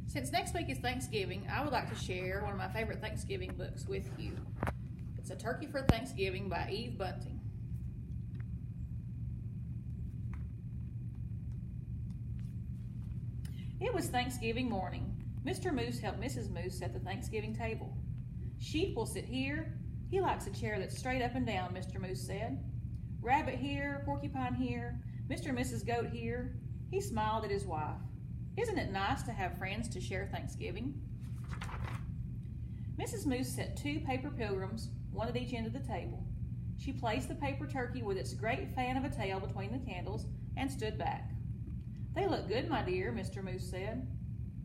Since next week is Thanksgiving, I would like to share one of my favorite Thanksgiving books with you. It's A Turkey for Thanksgiving by Eve Bunting. It was Thanksgiving morning. Mr. Moose helped Mrs. Moose set the Thanksgiving table. Sheep will sit here. He likes a chair that's straight up and down, Mr. Moose said. Rabbit here, Porcupine here, Mr. and Mrs. Goat here. He smiled at his wife. Isn't it nice to have friends to share Thanksgiving? Mrs. Moose set 2 paper pilgrims, one at each end of the table. She placed the paper turkey with its great fan of a tail between the candles and stood back. They look good, my dear, Mr. Moose said.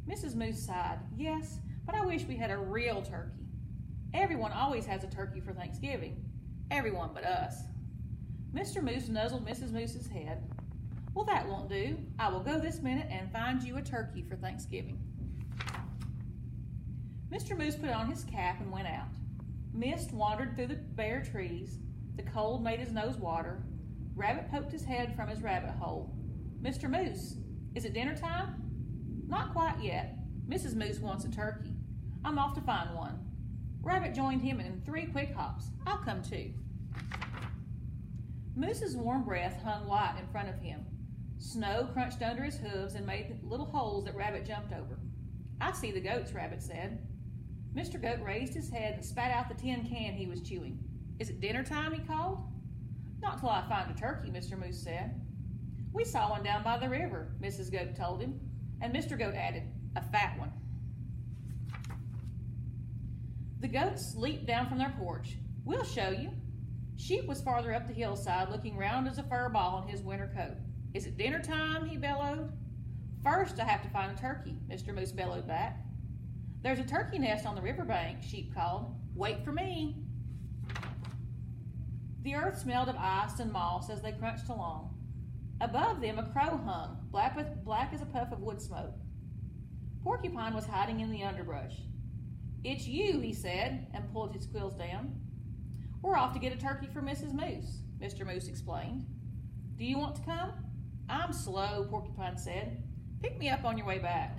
Mrs. Moose sighed. Yes, but I wish we had a real turkey. Everyone always has a turkey for Thanksgiving. Everyone but us. Mr. Moose nuzzled Mrs. Moose's head. Well, that won't do. I will go this minute and find you a turkey for Thanksgiving. Mr. Moose put on his cap and went out. Mist wandered through the bare trees. The cold made his nose water. Rabbit poked his head from his rabbit hole. Mr. Moose, is it dinner time? Not quite yet. Mrs. Moose wants a turkey. I'm off to find one. Rabbit joined him in 3 quick hops. I'll come too. Moose's warm breath hung light in front of him. Snow crunched under his hooves and made little holes that Rabbit jumped over. I see the goats, Rabbit said. Mr. Goat raised his head and spat out the tin can he was chewing. Is it dinner time, he called. Not till I find a turkey, Mr. Moose said. We saw one down by the river, Mrs. Goat told him, and Mr. Goat added, a fat one. The goats leaped down from their porch. We'll show you. Sheep was farther up the hillside, looking round as a fur ball in his winter coat. Is it dinner time, he bellowed. First, I have to find a turkey, Mr. Moose bellowed back. There's a turkey nest on the riverbank, Sheep called. Wait for me. The earth smelled of ice and moss as they crunched along. Above them, a crow hung, black as a puff of wood smoke. Porcupine was hiding in the underbrush. It's you, he said, and pulled his quills down. We're off to get a turkey for Mrs. Moose, Mr. Moose explained. Do you want to come? I'm slow, Porcupine said. Pick me up on your way back.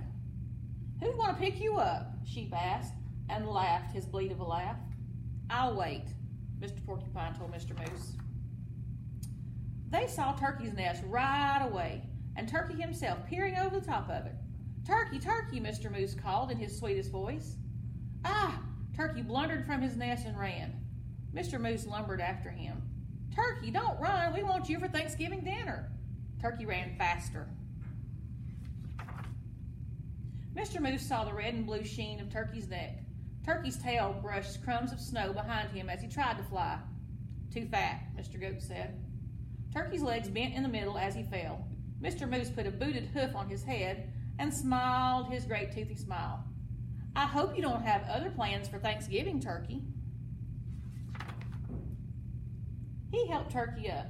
Who'd want to pick you up? Sheep asked, and laughed his bleat of a laugh. I'll wait, Mr. Porcupine told Mr. Moose. They saw Turkey's nest right away, and Turkey himself peering over the top of it. Turkey, Turkey, Mr. Moose called in his sweetest voice. Ah! Turkey blundered from his nest and ran. Mr. Moose lumbered after him. Turkey, don't run. We want you for Thanksgiving dinner. Turkey ran faster. Mr. Moose saw the red and blue sheen of Turkey's neck. Turkey's tail brushed crumbs of snow behind him as he tried to fly. Too fat, Mr. Goat said. Turkey's legs bent in the middle as he fell. Mr. Moose put a booted hoof on his head and smiled his great toothy smile. I hope you don't have other plans for Thanksgiving, Turkey. He helped Turkey up.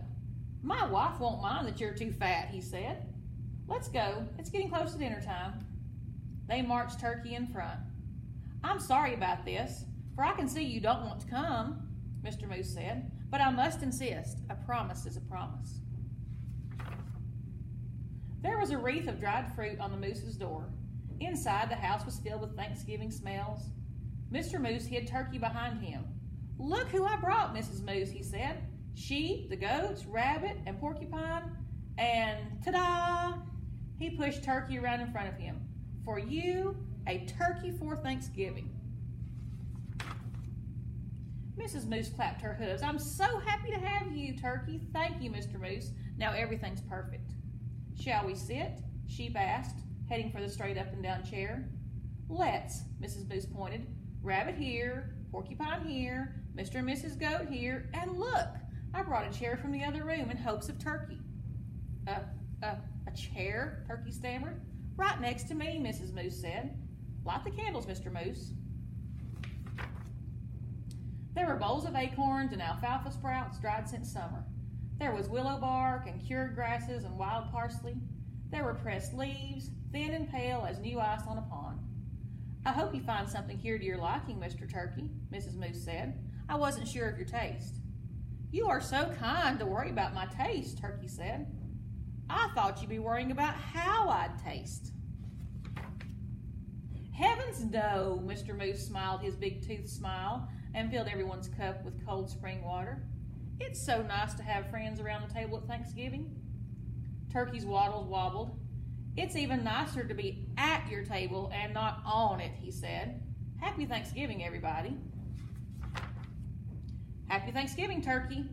My wife won't mind that you're too fat, he said. Let's go. It's getting close to dinner time. They marched Turkey in front. I'm sorry about this, for I can see you don't want to come, Mr. Moose said, but I must insist. A promise is a promise. There was a wreath of dried fruit on the Moose's door. Inside, the house was filled with Thanksgiving smells. Mr. Moose hid Turkey behind him. Look who I brought, Mrs. Moose, he said. Sheep, the goats, Rabbit, and Porcupine, and ta-da! He pushed Turkey around in front of him. For you, a turkey for Thanksgiving. Mrs. Moose clapped her hooves. I'm so happy to have you, Turkey. Thank you, Mr. Moose. Now everything's perfect. Shall we sit? Sheep asked, heading for the straight up and down chair. Let's, Mrs. Moose pointed. Rabbit here, Porcupine here, Mr. and Mrs. Goat here, and look, I brought a chair from the other room in hopes of Turkey. A chair? Turkey stammered. Right next to me, Mrs. Moose said. Light the candles, Mr. Moose. There were bowls of acorns and alfalfa sprouts dried since summer. There was willow bark and cured grasses and wild parsley. There were pressed leaves, thin and pale as new ice on a pond. I hope you find something here to your liking, Mr. Turkey, Mrs. Moose said. I wasn't sure of your taste. You are so kind to worry about my taste, Turkey said. I thought you'd be worrying about how I'd taste. Heavens no, Mr. Moose smiled his big tooth smile and filled everyone's cup with cold spring water. It's so nice to have friends around the table at Thanksgiving. Turkey's waddles wobbled. It's even nicer to be at your table and not on it, he said. Happy Thanksgiving, everybody. Happy Thanksgiving, Turkey.